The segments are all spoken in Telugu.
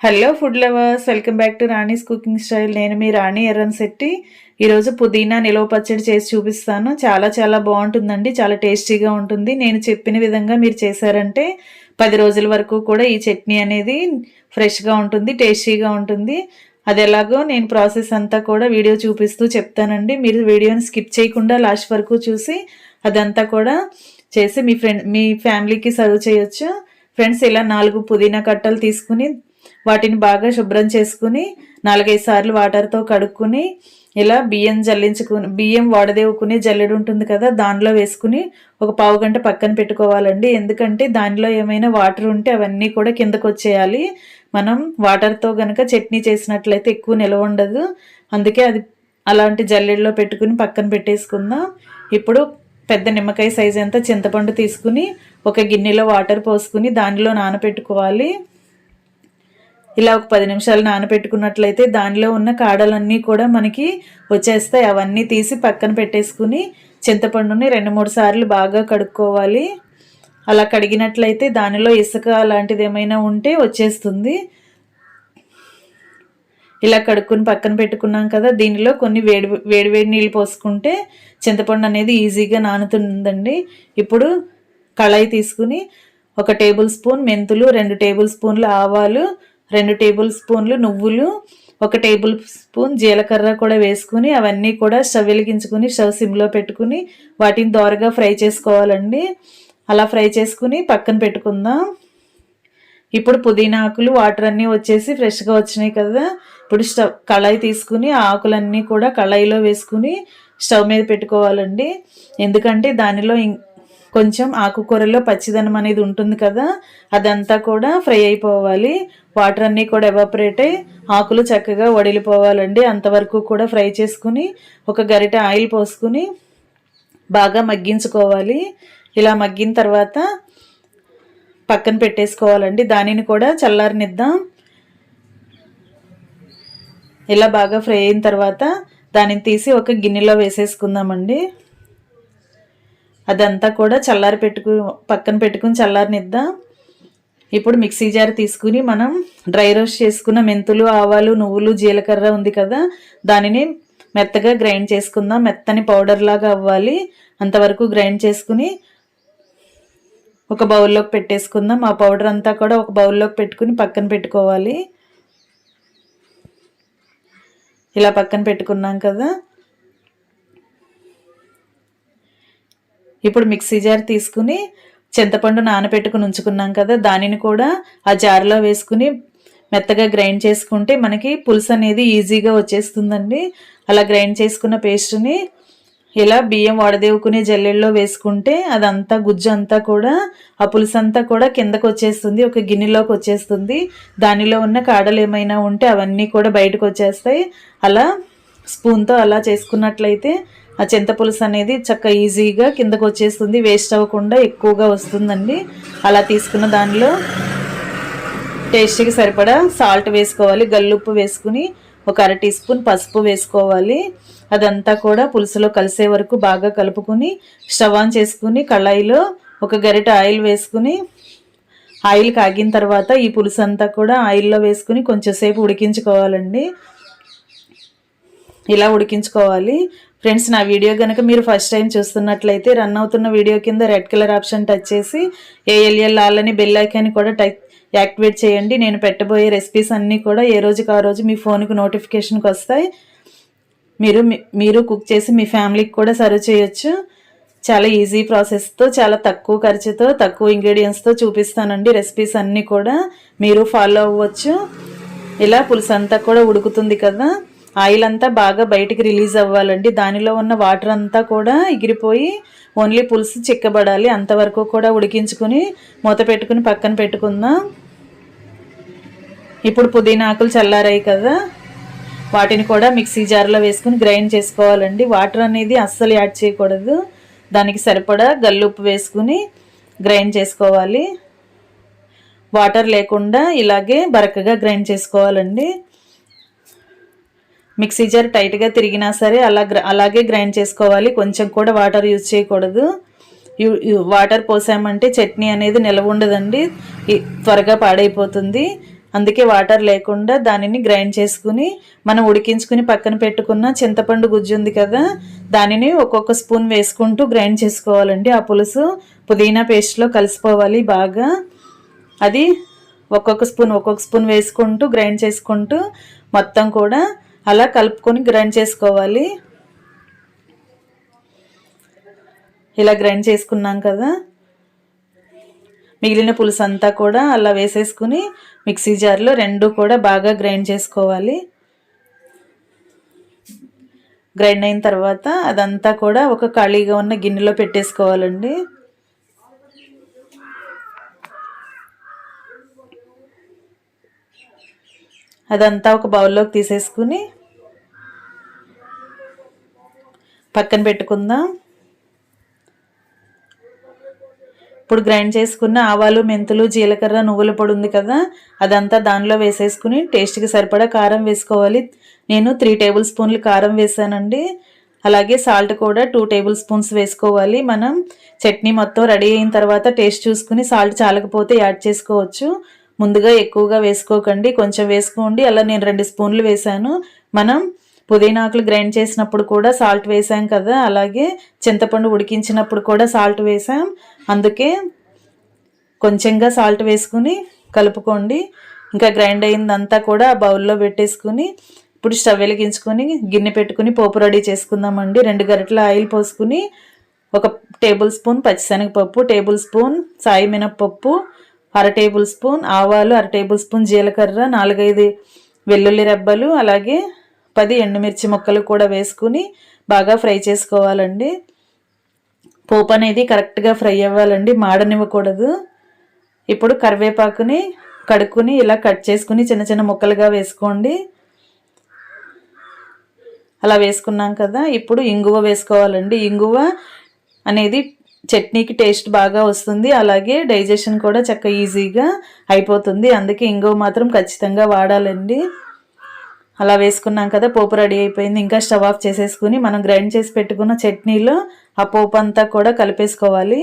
Hello food lovers, welcome back to Rani's cooking style. నేను మీ రాణి ఎర్రన్శెట్టి. ఈరోజు పుదీనా నిలవ పచ్చడి చేసి చూపిస్తాను. చాలా చాలా బాగుంటుందండి, చాలా టేస్టీగా ఉంటుంది. నేను చెప్పిన విధంగా మీరు చేశారంటే 10 రోజుల వరకు కూడా ఈ చట్నీ అనేది ఫ్రెష్గా ఉంటుంది, టేస్టీగా ఉంటుంది. అది ఎలాగో నేను ప్రాసెస్ అంతా కూడా వీడియో చూపిస్తూ చెప్తానండి. మీరు వీడియోని స్కిప్ చేయకుండా లాస్ట్ వరకు చూసి అదంతా కూడా చేసి మీ ఫ్యామిలీకి సర్వ్ చేయొచ్చు. ఫ్రెండ్స్, ఇలా 4 పుదీనా కట్టలు తీసుకుని వాటిని బాగా శుభ్రం చేసుకుని 4-5 సార్లు వాటర్తో కడుక్కుని ఇలా బియ్యం వాడదేవుకునే జల్లెడు ఉంటుంది కదా, దానిలో వేసుకుని ఒక పావు గంట పక్కన పెట్టుకోవాలండి. ఎందుకంటే దానిలో ఏమైనా వాటర్ ఉంటే అవన్నీ కూడా కిందకు వచ్చేయాలి. మనం వాటర్తో గనక చట్నీ చేసినట్లయితే ఎక్కువ నిలవ ఉండదు. అందుకే అది అలాంటి జల్లెడలో పెట్టుకుని పక్కన పెట్టేసుకుందాం. ఇప్పుడు పెద్ద నిమ్మకాయ సైజ్ అంతా చింతపండు తీసుకుని ఒక గిన్నెలో వాటర్ పోసుకుని దానిలో నానబెట్టుకోవాలి. ఇలా ఒక 10 నిమిషాలు నానబెట్టుకున్నట్లయితే దానిలో ఉన్న కాడలన్నీ కూడా మనకి వచ్చేస్తాయి. అవన్నీ తీసి పక్కన పెట్టేసుకుని చింతపండుని 2-3 సార్లు బాగా కడుక్కోవాలి. అలా కడిగినట్లయితే దానిలో ఇసుక అలాంటిది ఏమైనా ఉంటే వచ్చేస్తుంది. ఇలా కడుక్కుని పక్కన పెట్టుకున్నాం కదా, దీనిలో కొన్ని వేడి నీళ్ళు పోసుకుంటే చింతపండు అనేది ఈజీగా నానుతుందండి. ఇప్పుడు కళాయి తీసుకుని 1 టేబుల్ స్పూన్ మెంతులు, 2 టేబుల్ స్పూన్లు ఆవాలు, 2 టేబుల్ స్పూన్లు నువ్వులు, 1 టేబుల్ స్పూన్ జీలకర్ర కూడా వేసుకుని అవన్నీ కూడా స్టవ్ వెలిగించుకుని స్టవ్ సిమ్లో పెట్టుకుని వాటిని దోరగా ఫ్రై చేసుకోవాలండి. అలా ఫ్రై చేసుకుని పక్కన పెట్టుకుందాం. ఇప్పుడు పుదీనా ఆకులు వాటర్ అన్నీ వచ్చేసి ఫ్రెష్గా వచ్చినాయి కదా, ఇప్పుడు కళాయి తీసుకుని ఆ ఆకులన్నీ కూడా కళాయిలో వేసుకుని స్టవ్ మీద పెట్టుకోవాలండి. ఎందుకంటే దానిలో కొంచెం ఆకుకూరలో పచ్చిదనం అనేది ఉంటుంది కదా, అదంతా కూడా ఫ్రై అయిపోవాలి. వాటర్ అన్నీ కూడా ఎవాపరేట్ అయ్యి ఆకులు చక్కగా వడిలిపోవాలండి. అంతవరకు కూడా ఫ్రై చేసుకుని ఒక గరిటె ఆయిల్ పోసుకుని బాగా మగ్గించుకోవాలి. ఇలా మగ్గిన తర్వాత పక్కన పెట్టేసుకోవాలండి. దానిని కూడా చల్లారనిద్దాం. ఇలా బాగా ఫ్రై అయిన తర్వాత దానిని తీసి ఒక గిన్నెలో వేసేసుకుందామండి. అదంతా కూడా పక్కన పెట్టుకుని చల్లారనిద్దాం. ఇప్పుడు మిక్సీ జార్ తీసుకుని మనం డ్రై రోస్ట్ చేసుకున్న మెంతులు, ఆవాలు, నువ్వులు, జీలకర్ర ఉంది కదా, దానిని మెత్తగా గ్రైండ్ చేసుకుందాం. మెత్తని పౌడర్ లాగా అవ్వాలి, అంతవరకు గ్రైండ్ చేసుకుని ఒక బౌల్లోకి పెట్టేసుకుందాం. ఆ పౌడర్ అంతా కూడా ఒక బౌల్లోకి పెట్టుకుని పక్కన పెట్టుకోవాలి. ఇలా పక్కన పెట్టుకున్నాం కదా, ఇప్పుడు మిక్సీ జార్ తీసుకుని చింతపండు నానబెట్టుకుని ఉంచుకున్నాం కదా, దానిని కూడా ఆ జార్లో వేసుకుని మెత్తగా గ్రైండ్ చేసుకుంటే మనకి పులుసు అనేది ఈజీగా వచ్చేస్తుందండి. అలా గ్రైండ్ చేసుకున్న పేస్ట్ని ఇలా బియ్యం వడదేవుకునే జల్లెల్లో వేసుకుంటే అదంతా గుజ్జు అంతా కూడా ఆ పులుసు అంతా కూడా కిందకు వచ్చేస్తుంది, ఒక గిన్నెలోకి వచ్చేస్తుంది. దానిలో ఉన్న కాడలు ఏమైనా ఉంటే అవన్నీ కూడా బయటకు వచ్చేస్తాయి. అలా స్పూన్తో అలా చేసుకున్నట్లయితే ఆ చింతపులుసు అనేది చక్కగా ఈజీగా కిందకు వచ్చేస్తుంది, వేస్ట్ అవ్వకుండా ఎక్కువగా వస్తుందండి. అలా తీసుకున్న దానిలో టేస్ట్కి సరిపడా సాల్ట్ వేసుకోవాలి. గల్లుప్పు వేసుకుని ఒక 1/2 టీ స్పూన్ పసుపు వేసుకోవాలి. అదంతా కూడా పులుసులో కలిసే వరకు బాగా కలుపుకుని స్టవ్ ఆన్ చేసుకుని కళాయిలో ఒక గరిటె ఆయిల్ వేసుకుని ఆయిల్ కాగిన తర్వాత ఈ పులుసు అంతా కూడా ఆయిల్లో వేసుకుని కొంచెం సేపు ఉడికించుకోవాలండి. ఇలా ఉడికించుకోవాలి. ఫ్రెండ్స్, నా వీడియో కనుక మీరు ఫస్ట్ టైం చూస్తున్నట్లయితే రన్ అవుతున్న వీడియో కింద రెడ్ కలర్ ఆప్షన్ టచ్ చేసి ALL ఆల్ అని బెల్ ఐకాన్ కూడా యాక్టివేట్ చేయండి. నేను పెట్టబోయే రెసిపీస్ అన్నీ కూడా ఏ రోజుకి ఆ రోజు మీ ఫోన్కి నోటిఫికేషన్కి వస్తాయి. మీరు కుక్ చేసి మీ ఫ్యామిలీకి కూడా సర్వ్ చేయొచ్చు. చాలా ఈజీ ప్రాసెస్తో, చాలా తక్కువ ఖర్చుతో, తక్కువ ఇంగ్రీడియంట్స్తో చూపిస్తానండి. రెసిపీస్ అన్నీ కూడా మీరు ఫాలో అవ్వచ్చు. ఇలా పులుసు అంతా కూడా ఉడుకుతుంది కదా, ఆయిల్ అంతా బాగా బయటికి రిలీజ్ అవ్వాలండి. దానిలో ఉన్న వాటర్ అంతా కూడా ఎగిరిపోయి ఓన్లీ పులుసు చిక్కబడాలి. అంతవరకు కూడా ఉడికించుకుని మూత పెట్టుకుని పక్కన పెట్టుకుందాం. ఇప్పుడు పుదీనా ఆకులు చల్లారాయి కదా, వాటిని కూడా మిక్సీ జార్లో వేసుకుని గ్రైండ్ చేసుకోవాలండి. వాటర్ అనేది అస్సలు యాడ్ చేయకూడదు. దానికి సరిపడా గల్లుప్పు వేసుకుని గ్రైండ్ చేసుకోవాలి. వాటర్ లేకుండా ఇలాగే బరకగా గ్రైండ్ చేసుకోవాలండి. మిక్సీ జార్ టైట్గా తిరిగినా సరే అలాగే గ్రైండ్ చేసుకోవాలి. కొంచెం కూడా వాటర్ యూజ్ చేయకూడదు. వాటర్ పోసామంటే చట్నీ అనేది నిలవ ఉండదండి, త్వరగా పాడైపోతుంది. అందుకే వాటర్ లేకుండా దానిని గ్రైండ్ చేసుకుని మనం ఉడికించుకుని పక్కన పెట్టుకున్న చింతపండు గుజ్జు ఉంది కదా, దానిని ఒక్కొక్క స్పూన్ వేసుకుంటూ గ్రైండ్ చేసుకోవాలండి. ఆ పులుసు పుదీనా పేస్ట్లో కలిసిపోవాలి బాగా. అది ఒక్కొక్క స్పూన్ వేసుకుంటూ గ్రైండ్ చేసుకుంటూ మొత్తం కూడా అలా కలుపుకొని గ్రైండ్ చేసుకోవాలి. ఇలా గ్రైండ్ చేసుకున్నాం కదా, మిగిలిన పులుసు అంతా కూడా అలా వేసేసుకుని మిక్సీ జార్లో రెండు కూడా బాగా గ్రైండ్ చేసుకోవాలి. గ్రైండ్ అయిన తర్వాత అదంతా కూడా ఒక ఖాళీగా ఉన్న గిన్నెలో పెట్టేసుకోవాలండి. అదంతా ఒక బౌల్లోకి తీసేసుకుని పక్కన పెట్టుకుందాం. ఇప్పుడు గ్రైండ్ చేసుకున్న ఆవాలు, మెంతులు, జీలకర్ర, నువ్వుల పొడి ఉంది కదా, అదంతా దానిలో వేసేసుకుని టేస్ట్కి సరిపడా కారం వేసుకోవాలి. నేను 3 టేబుల్ స్పూన్లు కారం వేసానండి. అలాగే సాల్ట్ కూడా 2 టేబుల్ స్పూన్స్ వేసుకోవాలి. మనం చట్నీ మొత్తం రెడీ అయిన తర్వాత టేస్ట్ చూసుకుని సాల్ట్ చాలకపోతే యాడ్ చేసుకోవచ్చు. ముందుగా ఎక్కువగా వేసుకోకండి, కొంచెం వేసుకోండి. అలా నేను 2 స్పూన్లు వేసాను. మనం పుదీనాకులు గ్రైండ్ చేసినప్పుడు కూడా సాల్ట్ వేసాం కదా, అలాగే చింతపండు ఉడికించినప్పుడు కూడా సాల్ట్ వేసాం. అందుకే కొంచెంగా సాల్ట్ వేసుకుని కలుపుకోండి. ఇంకా గ్రైండ్ అయిందంతా కూడా ఆ బౌల్లో పెట్టేసుకుని ఇప్పుడు స్టవ్ వెలిగించుకొని గిన్నె పెట్టుకుని పోపు రెడీ చేసుకుందామండి. 2 గరిటెల ఆయిల్ పోసుకుని 1 టేబుల్ స్పూన్ పచ్చిశనగపప్పు, టేబుల్ స్పూన్ సాయి మినప్పప్పు, 1/2 టేబుల్ స్పూన్ ఆవాలు, 1/2 టేబుల్ స్పూన్ జీలకర్ర, 4-5 వెల్లుల్లి రెబ్బలు, అలాగే 10 ఎండుమిర్చి ముక్కలు కూడా వేసుకుని బాగా ఫ్రై చేసుకోవాలండి. పోపు అనేది కరెక్ట్గా ఫ్రై అవ్వాలండి, మాడనివ్వకూడదు. ఇప్పుడు కరివేపాకుని కడుక్కుని ఇలా కట్ చేసుకుని చిన్న చిన్న ముక్కలుగా వేసుకోండి. అలా వేసుకున్నాం కదా, ఇప్పుడు ఇంగువ వేసుకోవాలండి. ఇంగువ అనేది చట్నీకి టేస్ట్ బాగా వస్తుంది, అలాగే డైజెషన్ కూడా చక్కగా ఈజీగా అయిపోతుంది. అందుకే ఇంగువ మాత్రం ఖచ్చితంగా వాడాలండి. అలా వేసుకున్నాం కదా, పోపు రెడీ అయిపోయింది. ఇంకా స్టవ్ ఆఫ్ చేసేసుకుని మనం గ్రైండ్ చేసి పెట్టుకున్న చట్నీలో ఆ పోపు అంతా కూడా కలిపేసుకోవాలి.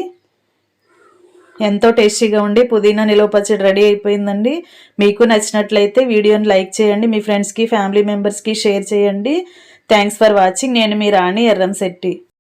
ఎంతో టేస్టీగా ఉండి పుదీనా నిలువ పచ్చడి రెడీ అయిపోయిందండి. మీకు నచ్చినట్లయితే వీడియోని లైక్ చేయండి, మీ ఫ్రెండ్స్కి, ఫ్యామిలీ మెంబర్స్కి షేర్ చేయండి. Thanks for watching. నేను మీ రాణి ఎర్రంశెట్టి.